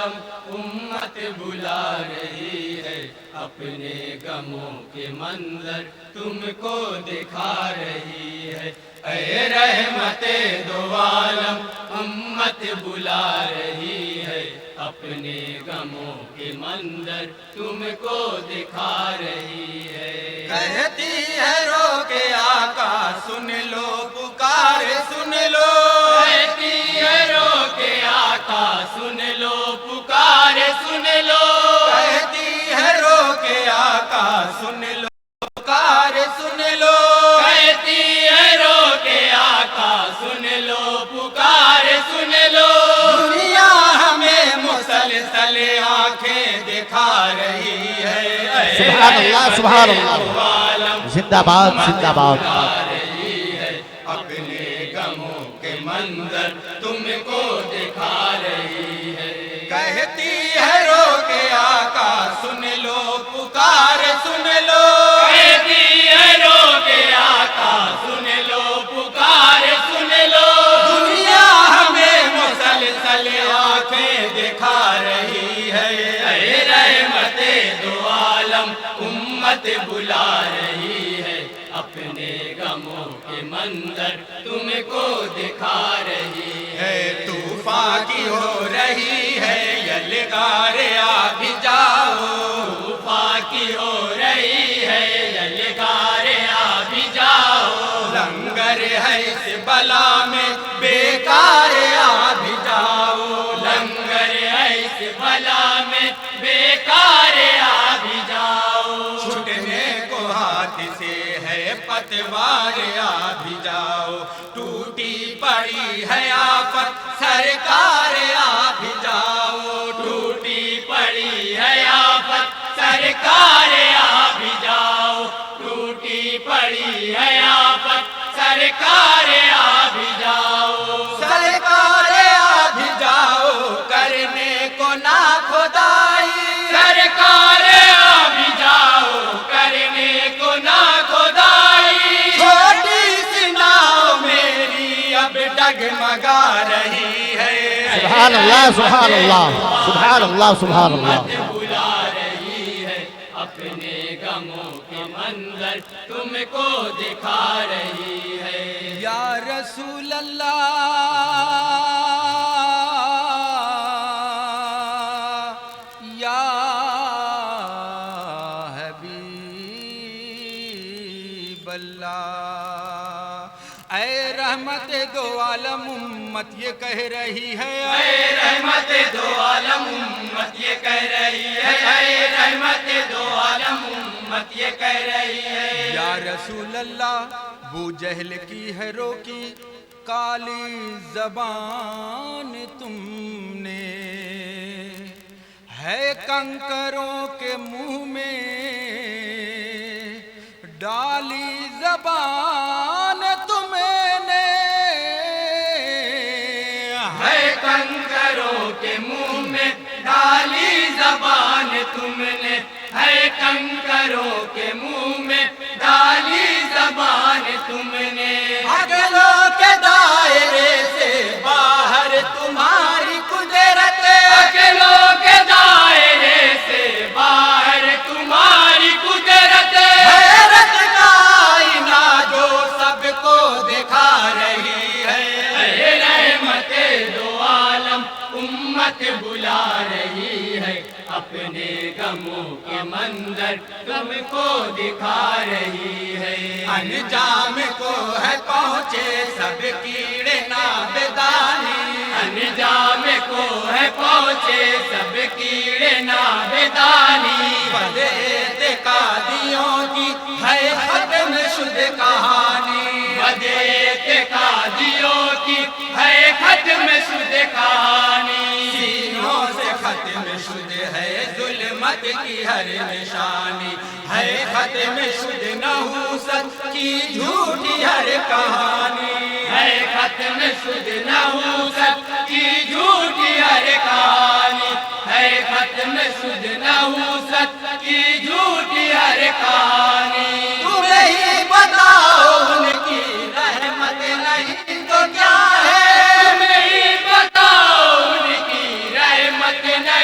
عالم امت بلا رہی ہے، اپنے غموں کے منظر تم کو دکھا رہی ہے۔ اے رحمت دو عالم امت بلا رہی ہے، اپنے غموں کے منظر تم کو دکھا رہی ہے۔ کہتی ہے رو کے آقا سن لو پکار سن لو، کہتی ہے رو کے آقا سن لو پکار سن لو، کہتی ہے رو کے آقا سن لو پکار سن لو، کہتی ہے رو کے آقا سن لو پکار سن لو۔ دنیا ہمیں مسلسل آنکھیں دکھا رہی ہے، سبحان اللہ سبحان اللہ، زندہ باد زندہ باد۔ اپنے غموں کے منظر تم کو دکھا رہی ہے۔ کہتی ہے رو کے آقا سن لو پکار سن لو، کہتی ہے رو کے آقا سن لو پکار سن لو۔ دنیا ہمیں مسلسل آنکھیں دکھا رہی ہے، اے رحمت دو عالم امت بلا رہی ہے، اپنے غموں کے منظر تم کو دکھا رہی ہے۔ طوفان کی ہو رہی ہے یلغار آ بھی جاؤ، طوفان کی ہو رہی ہے یلغار آ بھی جاؤ، لنگر ہے اس بلا میں بیکار آ بھی جاؤ، لنگر ہے اس بلا میں بیکار آ بھی جاؤ، چھٹنے کو ہاتھ سے ہے پتوار آ بھی جاؤ، ٹوٹی پڑی ہے آفت سرکار آ بھی جاؤ، ٹوٹی پڑی ہے آفت سرکار آ بھی جاؤ، ٹوٹی پڑی ہے آفت سرکار آ بھی جاؤ، سرکار آ بھی جاؤ کرنے کو نہ خدائی، سرکار آ بھی جاؤ کرنے کو نہ خدائی، چھوٹی سی ناؤ میری اب ڈگمگا رہی ہے، سبحان اللہ سبحان اللہ سبحان اللہ سبحان اللہ۔ بلا رہی ہے، اپنے غموں کے منظر تم کو دکھا رہی ہے۔ یا رسول اللہ یا حبیب اللہ، اے رحمت دو عالم امت یہ کہہ رہی ہے، اے رحمت دو عالم امت یہ کہہ رہی ہے، اے رحمت دو عالم امت یہ کہہ رہی ہے۔ یا رسول اللہ ابو جہل کی ہے روکی کالی زبان تم نے، ہے کنکروں کے منہ میں ڈالی زبان تم نے، ہے کنکروں کے منہ میں ڈالی زبان تم نے، ہے کنکروں کے منہ میں ڈالی زبان تم نے، اگلوں کے دائرے سے باہر تمہاری قدرت، اگلوں کے دائرے سے باہر تمہاری قدرت، حیرت کائنہ جو سب کو دکھا رہی ہے، اے رحمت دو عالم امت بلا رہی ہے، اپنے غموں کے منظر تم کو دکھا رہی ہے۔ انجام کو ہے پہنچے سب کیڑے نابدانی، انجام کو ہے پہنچے سب کیڑے نابدانی، بد اعتقادیوں کی ہے ختم شد کہانی، بد اعتقادیوں کی ہے ختم شد کہانی، سینوں سے ختم شد ہے ظلمت کی ہر نشانی، ہے ختم شد نحوست کی جھوٹی ہر کہانی، ہے ختم شد نحوست کی جھوٹی ہر کہانی، ہے ختم شد نحوست کی جھوٹی ہر کہانی، تمہیں ہی بتاؤ ان کی رحمت نہیں تو کیا ہے، تمہیں ہی بتاؤ ان کی رحمت نہیں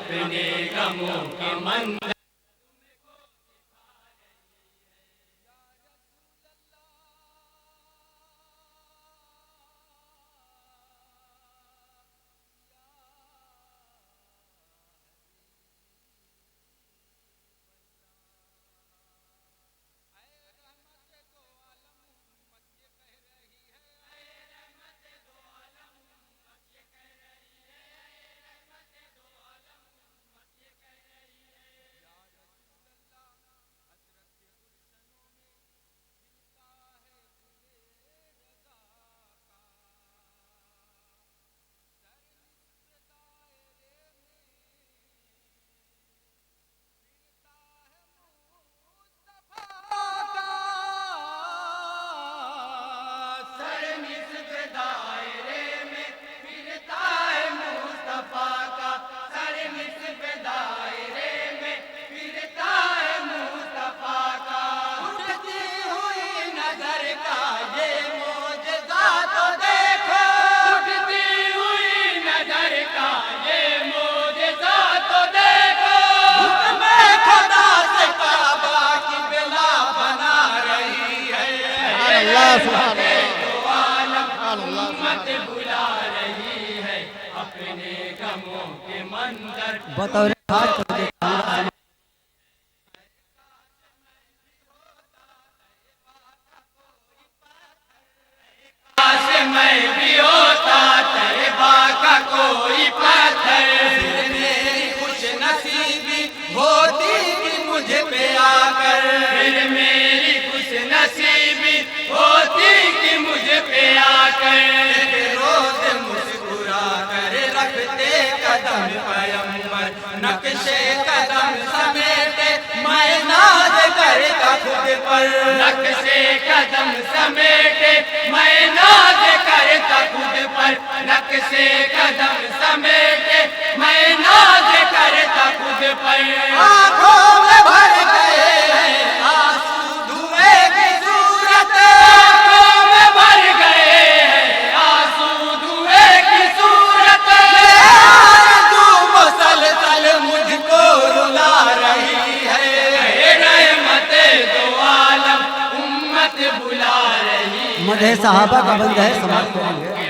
اپنے غموں کے منظر بطور خاص میں بھی ہوتا طیبہ کا کوئی پتھر میری خوش نصیبی ہوتی کہ مجھ پہ آ کر پھر میری خوش نصیبی ہوتی کہ مجھ پہ آ کر روز مسکرا کر رکھتے قدم پیمبر نقشے قدم سمیٹے میں ناز کرتا خود پر نقشے قدم سمیٹے میں ناز کرتا خود پر نقشے قدم سمیٹے میں ناز کرتا خود پر آنکھوں میں بھر گئے ہیں آنسو دھوئے کی صورت آنکھوں میں بھر گئے ہیں آنسو دھوئے کی صورت آرزو مسلسل مجھ کو رلا رہی ہے رحمت دو عالم امت بلا رہی مدح صحابہ کا بند ہے سماعت کریں گے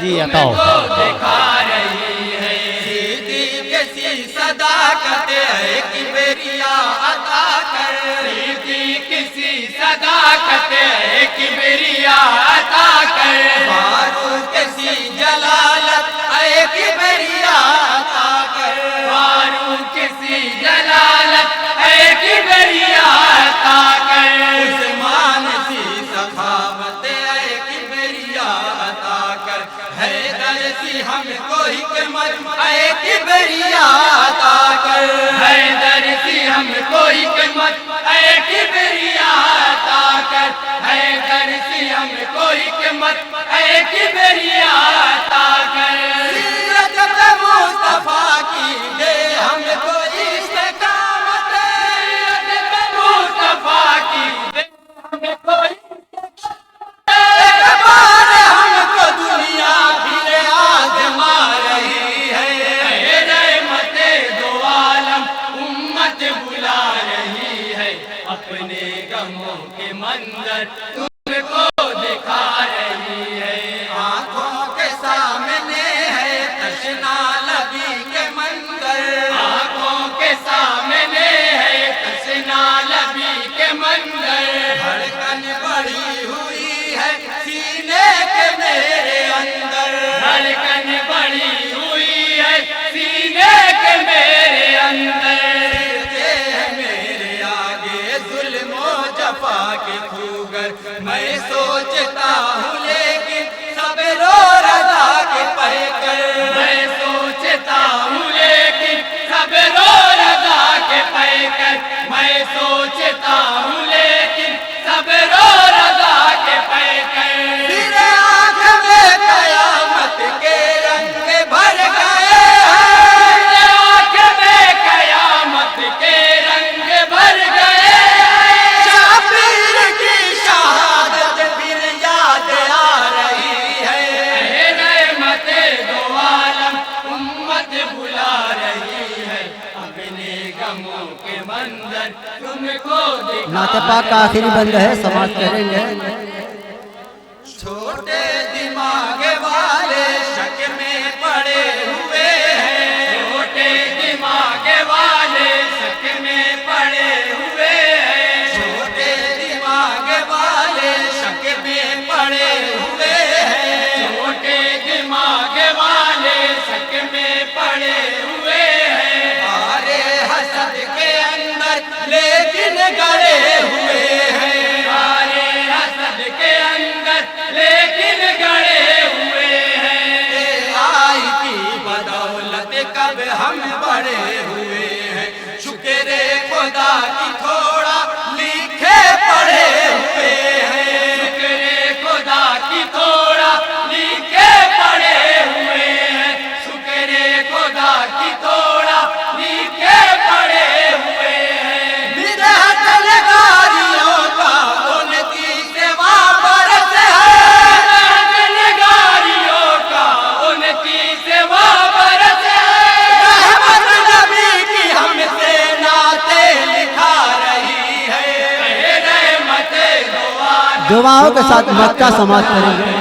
جی عطاؤ دکھا رہی ہے سیدھی کسی صداقت ہے کبریا عطا کر سیدھی کسی صداقت ہے کبریا عطا کر فاروق کسی جلالت ہے کبریا عطا کر فاروق کسی جلالت ہے کبریا عطا کر عثمان سی سخاوت ہے کبریا عطا کر حیدر سی ہم کو حکمت ہے کبریا عطا کر حیدر سی ہم کو حکمت ہے کبریا عطا کر حیدر سی ہم کو حکمت ہے کبریا عطا کر سیرت مصطفیٰ کی دے ہم کو استقامت سیرت مصطفیٰ کی دے ہم کو ایک بار ہم کو دنیا پھر آزما رہی ہے رحمت دو عالم امت بلا رہی ہے اپنے غموں کے منظر تم کو دکھا رہی ہے آنکھوں کے سامنے ہے تشنا لبی کے منظر آنکھوں کے سامنے ہے تشنا لبی کے منظر دھڑکن بڑھی ہوئی ہے سینے کے میرے اندر دھڑکن بڑھی ہوئی ہے سینے کے میرے اندر میرے آگے ظلم و جفا کے خوگر غموں کے منظر تم کو دکھا نعت پاک کا آخری بند ہے سماعت کریں گے چھوٹے دماغ والے شک میں پڑے ہوئے ہیں چھوٹے دماغ والے شک میں پڑے ہوئے ہیں چھوٹے دماغ والے شک میں پڑے ہوئے ہیں چھوٹے دماغ والے شک میں پڑے ہوئے ہیں سارے حسد کے اندر لیکن گڑے ہوئے ہیں سارے حسد کے اندر لیکن گڑے ہوئے ہیں آئی کی بدولت کب ہم بڑے ہوئے ہیں شکر خدا کی تھوڑا لکھے پڑھے ہوئے ہیں شکر خدا کی تھوڑا لکھے پڑھے ہوئے ہیں شکر خدا کی تھوڑا لکھے پڑھے ہوئے ہیں بدعت لگاریوں کا ان کی سوا برس ہے بدعت لگاریوں کا ان کی سوا برس ہے رحمت نبی کی ہم سے نعتیں لکھا رہی ہے رحمت دعاؤں کے ساتھ مکہ سماعت کریں گے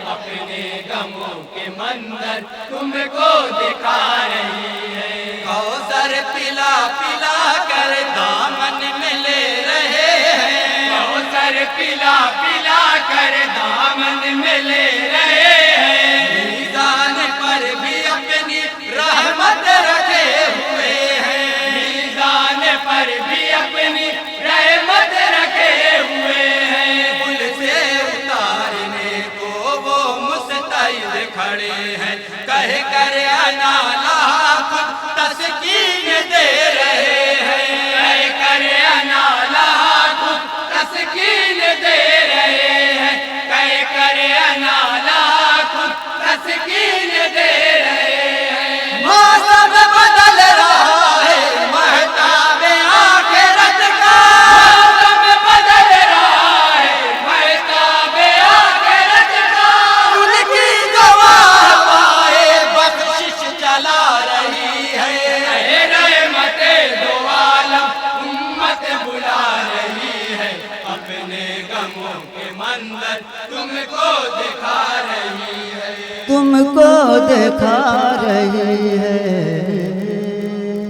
اپنے غموں کے منظر تم کو دکھا رہی ہے کوثر پلا پلا کر دامن میں لے رہے ہیں کوثر پلا پلا کر دامن میں لے رہے ہیں میزان پر بھی اپنی رحمت رکھے ہوئے ہیں میزان پر بھی اپنی رحمت رکھے ہوئے ہیں پل سے اتارنے کو وہ مستعد کھڑے ہیں کہہ کر انا لہا خود تسکین دے رہے ہیں کہہ کر انا لہا خود تسکین دے رہے ہیں کہہ کر انا لہا خود تسکین دے رہے ہیں موسم بدل رہا ہے مہتاب آخرت کا موسم بدل رہا ہے مہتاب آخرت کا ان کی گواہ ہوائے بخشش چلا رہی ہے رحمت دو عالم امت بلا رہی ہے اپنے غموں کے منظر تم کو دکھا رہی ہے تم کو دکھا رہی ہے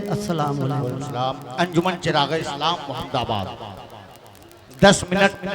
السلام علیکم اسلام انجمن چراغ اسلام محمد آباد 10 منٹ